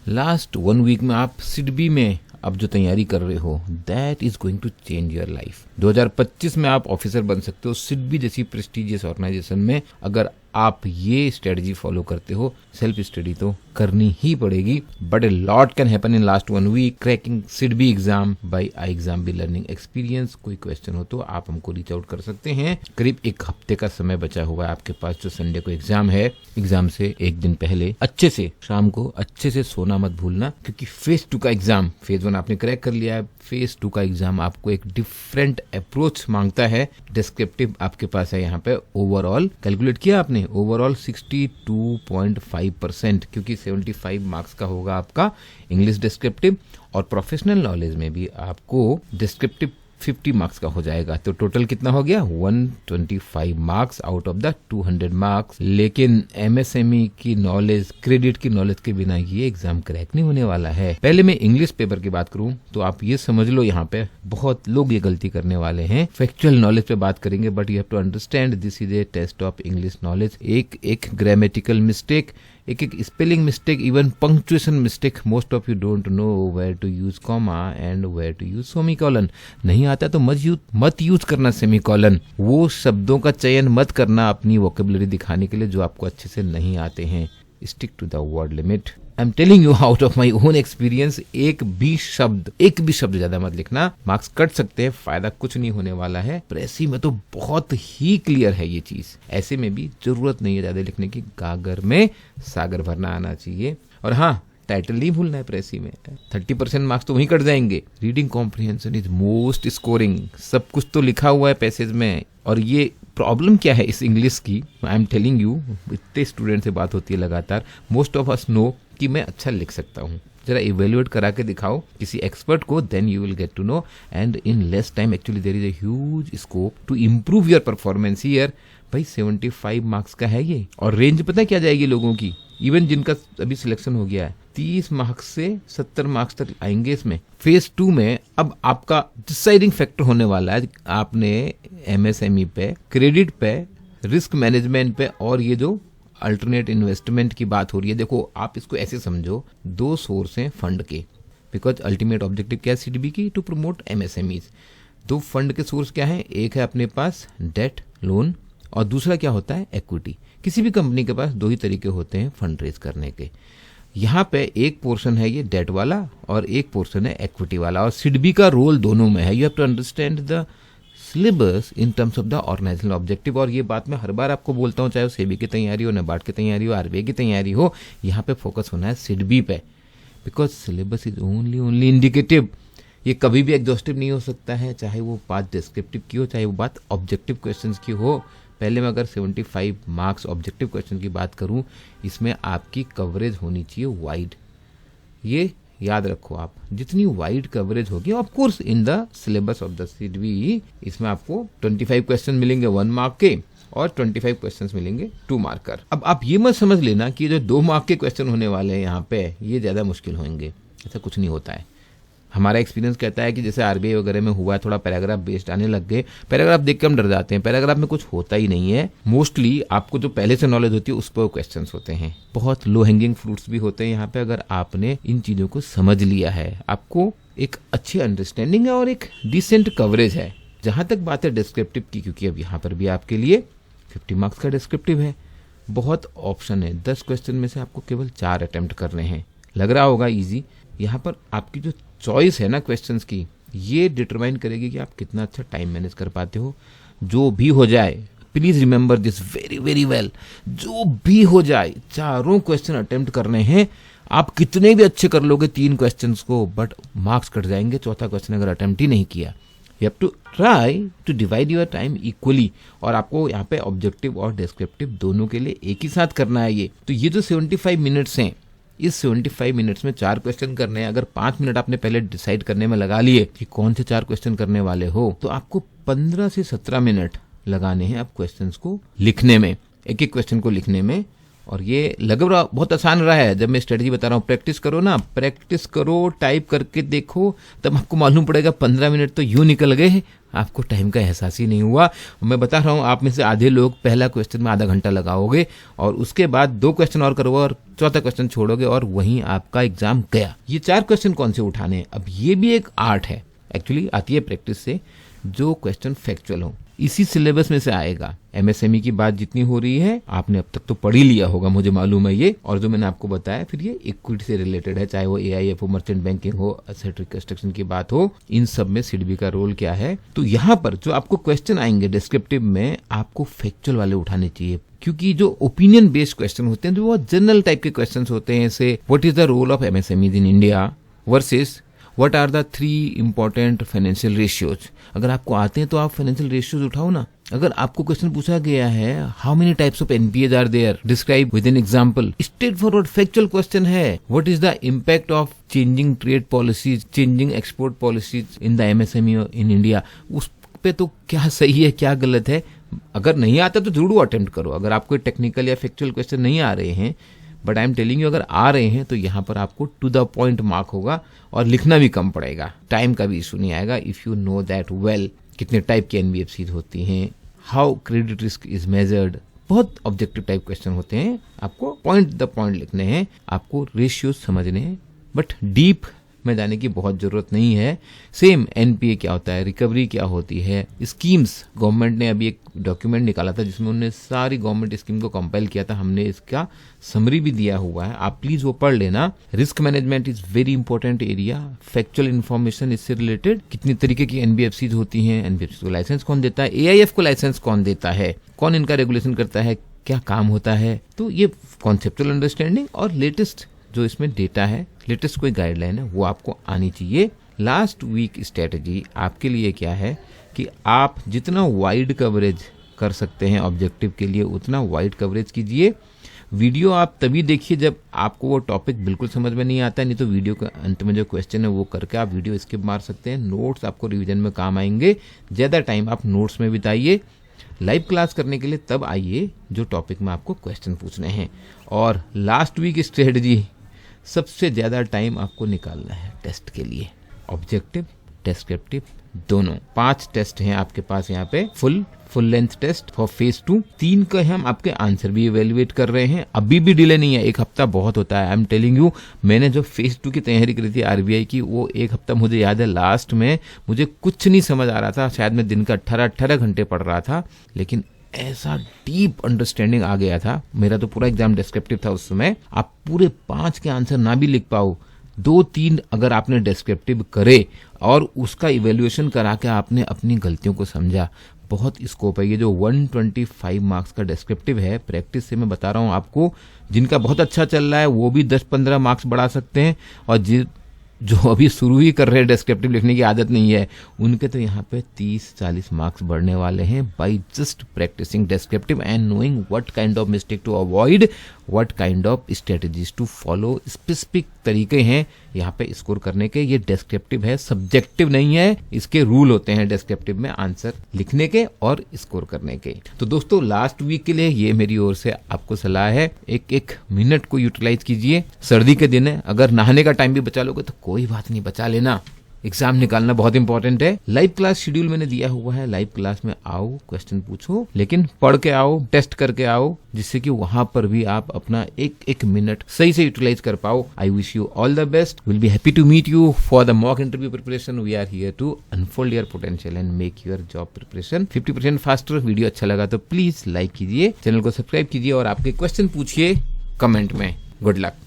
Last 1 week में आप सिडबी में अब जो तैयारी कर रहे हो, that is going to change your life. 2025 में आप ऑफिसर बन सकते हो सिडबी जैसी प्रेस्टिजियस ऑर्गेनाइजेशन में। अगर आप ये स्ट्रेटजी फॉलो करते हो, सेल्फ स्टडी तो करनी ही पड़ेगी, but a lot can happen in last 1 week. Cracking SIDBI exam by I exam be learning experience. कोई क्वेश्चन हो तो आप हमको रीच आउट कर सकते हैं। करीब 1 हफ्ते का समय बचा हुआ है आपके पास। जो संडे को एग्जाम है, एग्जाम से 1 दिन पहले अच्छे से शाम को अच्छे से सोना मत भूलना, क्योंकि फेज 2 का एग्जाम, फेज 1 आपने क्रैक कर लिया है, फेज 2 का एग्जाम आपको एक डिफरेंट अप्रोच मांगता है। डिस्क्रिप्टिव आपके पास है यहाँ पे। ओवरऑल कैलकुलेट किया आपने, ओवरऑल 62.5%, क्योंकि 75 मार्क्स का होगा आपका इंग्लिश डिस्क्रिप्टिव, और प्रोफेशनल नॉलेज में भी आपको डिस्क्रिप्टिव 50 मार्क्स का हो जाएगा। तो टोटल कितना हो गया? 125 marks out of the 200 marks. लेकिन एमएसएमई की नॉलेज, क्रेडिट की नॉलेज के बिना ये एग्जाम क्रैक नहीं होने वाला है। पहले मैं इंग्लिश पेपर की बात करूं तो आप ये समझ लो, यहाँ पे बहुत लोग ये गलती करने वाले हैं। फैक्चुअल नॉलेज पे बात करेंगे, but you have to understand this is a test of English knowledge. एक ग्रामेटिकल मिस्टेक, एक spelling mistake, even punctuation mistake, most of you don't know where to use comma and where to use semicolon. नहीं आता तो मत use करना semicolon. वो शब्दों का चयन मत करना अपनी वोकेबुलरी दिखाने के लिए जो आपको अच्छे से नहीं आते हैं। Stick to the word limit. I am telling you out of my own experience, एक भी शब्द ज्यादा मत लिखना, मार्क्स कट सकते हैं, फायदा कुछ नहीं होने वाला है। प्रेसी में तो बहुत ही क्लियर है ये चीज। ऐसे में भी जरूरत नहीं है ज्यादा लिखने की, गागर में सागर भरना आना चाहिए। और हाँ, टाइटल नहीं भूलना है प्रेसी में। 30% मार्क्स तो वहीं कट जाएंगे। Reading comprehension is most scoring. सब कुछ तो लिखा हुआ है पैसेज में। और ये प्रॉब्लम क्या है इस इंग्लिश की, आई एम टेलिंग यू, इतने स्टूडेंट से बात होती है लगातार, मोस्ट ऑफ अस नो कि मैं अच्छा लिख सकता हूँ। जरा इवेल्युएट करा के दिखाओ किसी एक्सपर्ट को, then you will get to know, and in less time actually there is a huge scope to improve your performance here. भाई 75 मार्क्स का है ये, और रेंज पता है क्या जाएगी लोगों की, इवन जिनका अभी सिलेक्शन हो गया है, 30 मार्क्स से 70 मार्क्स तक आएंगे इसमें। फेज 2 में अब आपका डिसाइडिंग फैक्टर होने वाला है, आपने एमएसएमई पे, क्रेडिट पे, रिस्क मैनेजमेंट पे, और ये जो अल्टरनेट इन्वेस्टमेंट की बात हो रही है। देखो आप इसको ऐसे समझो, 2 सोर्स हैं फंड के, बिकॉज अल्टीमेट ऑब्जेक्टिव क्या है सीडबी की? To promote MSMEs. 2 फंड के सोर्स क्या है? एक है अपने पास डेट लोन, और दूसरा क्या होता है? इक्विटी। किसी भी कंपनी के पास 2 ही तरीके होते हैं फंड रेज करने के। यहाँ पे एक पोर्शन है ये डेट वाला और एक पोर्शन है इक्विटी वाला, और सिडबी का रोल दोनों में है। You have to understand the syllabus in terms of the organisational objective. और ये बात मैं हर बार आपको बोलता हूँ, चाहे वो सेबी की तैयारी हो, नाबार्ड की तैयारी हो, आरबीआई की तैयारी हो, यहाँ पे फोकस होना है सिडबी पे, because syllabus is only indicative. ये कभी भी एग्जॉस्टिव नहीं हो सकता है, चाहे वो बात डिस्क्रिप्टिव की हो, चाहे वो बात ऑब्जेक्टिव क्वेश्चंस की हो। पहले मैं अगर 75 मार्क्स ऑब्जेक्टिव क्वेश्चन की बात करूं, इसमें आपकी कवरेज होनी चाहिए वाइड। ये याद रखो आप, जितनी वाइड कवरेज होगी, of course in the syllabus of the SIDBI, इसमें आपको 25 क्वेश्चन मिलेंगे 1 मार्क के, और 25 क्वेश्चंस मिलेंगे 2 मार्कर। अब आप ये मत समझ लेना कि जो 2 मार्क के क्वेश्चन होने वाले हैं यहाँ पे, ये ज्यादा मुश्किल होंगे, ऐसा कुछ नहीं होता है। हमारा एक्सपीरियंस कहता है कि जैसे आरबीआई वगैरह में हुआ, थोड़ा पैराग्राफ बेस्ड आने लग गए, पैराग्राफ देख के हम डर जाते हैं। पैराग्राफ में कुछ होता ही नहीं है, मोस्टली आपको जो पहले से नॉलेज होती है उस पर क्वेश्चंस होते हैं। बहुत लो हैंगिंग फ्रूट्स भी होते हैं यहाँ पे, अगर आपने इन चीजों को समझ लिया है। आपको एक अच्छी अंडरस्टैंडिंग है और एक डिसेंट कवरेज है। जहां तक बात है डिस्क्रिप्टिव की, क्योंकि अब यहाँ पर भी आपके लिए 50 मार्क्स का डिस्क्रिप्टिव है, बहुत ऑप्शन है। 10 क्वेश्चन में से आपको केवल 4 अटेम्प्ट करने हैं। लग रहा होगा इजी, यहाँ पर आपकी जो चॉइस है ना क्वेश्चंस की, ये डिटरमाइन करेगी कि आप कितना अच्छा टाइम मैनेज कर पाते हो। जो भी हो जाए, please remember this very very well, जो भी हो जाए, 4 क्वेश्चन अटेम्प्ट करने हैं। आप कितने भी अच्छे कर लोगे 3 क्वेश्चंस को, बट मार्क्स कट जाएंगे 4था क्वेश्चन अगर अटेम्प्ट ही नहीं किया। You have to try to divide your time equally, और आपको यहाँ पे ऑब्जेक्टिव और डिस्क्रिप्टिव दोनों के लिए एक ही साथ करना है ये। तो ये जो 75 मिनट्स हैं, इस 75 मिनट्स में 4 क्वेश्चन करने हैं। अगर 5 मिनट आपने पहले डिसाइड करने में लगा लिए कि कौन से 4 क्वेश्चन करने वाले हो, तो आपको 15 से 17 मिनट लगाने हैं आप क्वेश्चंस को लिखने में, एक एक क्वेश्चन को लिखने में। और ये लग रहा बहुत आसान रहा है, जब मैं स्ट्रेटजी बता रहा हूँ, प्रैक्टिस करो ना, प्रैक्टिस करो, टाइप करके देखो, तब आपको मालूम पड़ेगा 15 मिनट तो यूं निकल गए आपको टाइम का एहसास ही नहीं हुआ। मैं बता रहा हूँ, आप में से आधे लोग पहला क्वेश्चन में आधा घंटा लगाओगे और उसके बाद 2 क्वेश्चन और करोगे और चौथा क्वेश्चन छोड़ोगे और वहीं आपका एग्जाम गया। ये 4 क्वेश्चन कौन से उठाने हैं? अब ये भी एक आर्ट है, एक्चुअली आती है प्रैक्टिस से। जो क्वेश्चन फैक्चुअल हो इसी सिलेबस में से आएगा। एमएसएमई की बात जितनी हो रही है आपने अब तक तो पढ़ ही लिया होगा, मुझे मालूम है ये। और जो मैंने आपको बताया फिर ये इक्विटी से रिलेटेड है, चाहे वो एआईएफ हो, मर्चेंट बैंकिंग हो, एसेट रिकंस्ट्रक्शन की बात हो, इन सब में सिडबी का रोल क्या है। तो यहाँ पर जो आपको क्वेश्चन आएंगे डिस्क्रिप्टिव में, आपको फैक्चुअल वाले उठाने चाहिए, क्योंकि जो ओपिनियन बेस्ड क्वेश्चन होते हैं, जो वो जनरल टाइप के क्वेश्चन होते हैं, जैसे what is the role of MSMEs in India versus what are the 3 important financial ratios. अगर आपको आते हैं तो आप फाइनेंशियल रेशियोज उठाओ ना। अगर आपको क्वेश्चन पूछा गया है how many types of NPAs are there, describe with an example, straightforward factual question है। What is the impact of changing trade policies, changing export policies in the MSME in India, उस पे तो क्या सही है क्या गलत है। अगर नहीं आता तो जरूर अटेम्प्ट करो। अगर आपको टेक्निकल या फैक्चुअल क्वेश्चन नहीं आ रहे हैं, but I am telling you अगर आ रहे हैं तो यहाँ पर आपको टू द पॉइंट मार्क होगा और लिखना भी कम पड़ेगा, टाइम का भी इशू नहीं आएगा। If you know that well, कितने टाइप के एनबीएफसी होती हैं, how credit risk is measured, बहुत ऑब्जेक्टिव टाइप क्वेश्चन होते हैं। आपको पॉइंट द पॉइंट लिखने हैं, आपको रेशियोज समझने हैं, बट डीप में जाने की बहुत जरूरत नहीं है। सेम एनपीए क्या होता है, रिकवरी क्या होती है, स्कीम्स। गवर्नमेंट ने अभी एक डॉक्यूमेंट निकाला था जिसमें उन्होंने सारी गवर्नमेंट स्कीम को कंपाइल किया था, हमने इसका समरी भी दिया हुआ है, आप प्लीज वो पढ़ लेना। Risk management is very important area, factual information इससे रिलेटेड, कितनी तरीके की एनबीएफसी होती हैं, एनबीएफसी को लाइसेंस कौन देता है, एआईएफ को लाइसेंस कौन देता है, कौन इनका रेगुलेशन करता है, क्या काम होता है। तो ये कॉन्सेप्चुअल अंडरस्टैंडिंग और लेटेस्ट जो इसमें डेटा है, लेटेस्ट कोई गाइडलाइन है, वो आपको आनी चाहिए। लास्ट वीक स्ट्रेटजी आपके लिए क्या है कि आप जितना वाइड कवरेज कर सकते हैं ऑब्जेक्टिव के लिए उतना वाइड कवरेज कीजिए। वीडियो आप तभी देखिए जब आपको वो टॉपिक बिल्कुल समझ में नहीं आता है, नहीं तो वीडियो के अंत में जो क्वेश्चन है वो करके आप वीडियो स्किप मार सकते हैं। नोट्स आपको रिवीजन में काम आएंगे, ज़्यादा टाइम आप नोट्स में बिताइए। लाइव क्लास करने के लिए तब आइए जो टॉपिक में आपको क्वेश्चन पूछने हैं। और लास्ट वीक स्ट्रेटजी, सबसे ज़्यादा टाइम आपको निकालना है टेस्ट के लिए, ऑब्जेक्टिव डिस्क्रिप्टिव दोनों। 5 टेस्ट हैं आपके पास यहाँ पे, full length test for phase 2, 3 का हम आपके आंसर भी इवेल्युएट कर रहे हैं। अभी भी डिले नहीं है, 1 हफ्ता बहुत होता है। आई एम टेलिंग यू, मैंने जो फेज 2 की तैयारी करी थी आरबीआई की, वो 1 हफ्ता मुझे याद है, लास्ट में मुझे कुछ नहीं समझ आ रहा था, शायद मैं दिन का 18 घंटे पढ़ रहा था, लेकिन ऐसा डीप अंडरस्टैंडिंग आ गया था। मेरा तो पूरा एग्जाम डिस्क्रिप्टिव था उस समय। आप पूरे 5 के आंसर ना भी लिख पाओ, 2-3 अगर आपने डिस्क्रिप्टिव करे और उसका इवेल्युएशन करा के आपने अपनी गलतियों को समझा, बहुत स्कोप है। ये जो 125 मार्क्स का डिस्क्रिप्टिव है, प्रैक्टिस से मैं बता रहा हूँ आपको, जिनका बहुत अच्छा चल रहा है वो भी 10-15 मार्क्स बढ़ा सकते हैं, और जो अभी शुरू ही कर रहे हैं, डिस्क्रिप्टिव लिखने की आदत नहीं है, उनके तो यहाँ पे 30-40 मार्क्स बढ़ने वाले हैं by just practising descriptive and knowing what kind of mistake to avoid, what kind of strategies to follow. Specific तरीके हैं यहाँ पे स्कोर करने के। ये डिस्क्रिप्टिव है, सब्जेक्टिव नहीं है। इसके रूल होते हैं डिस्क्रिप्टिव में आंसर लिखने के और स्कोर करने के। तो दोस्तों, लास्ट वीक के लिए ये मेरी ओर से आपको सलाह है, एक मिनट को यूटिलाइज कीजिए। सर्दी के दिन है, अगर नहाने का टाइम भी बचा लोगे तो कोई बात नहीं, बचा लेना। एग्जाम निकालना बहुत इंपॉर्टेंट है। लाइव क्लास शेड्यूल मैंने दिया हुआ है, लाइव क्लास में आओ, क्वेश्चन पूछो, लेकिन पढ़ के आओ, टेस्ट करके आओ, जिससे कि वहां पर भी आप अपना एक मिनट सही से यूटिलाइज कर पाओ। I wish you all the best. Will be happy to meet you for the mock interview preparation. We are here to unfold your potential and make your job preparation 50% faster. Video अच्छा लगा तो please like कीजिए, channel को subscribe कीजिए और आपके question पूछिए comment में। Good luck.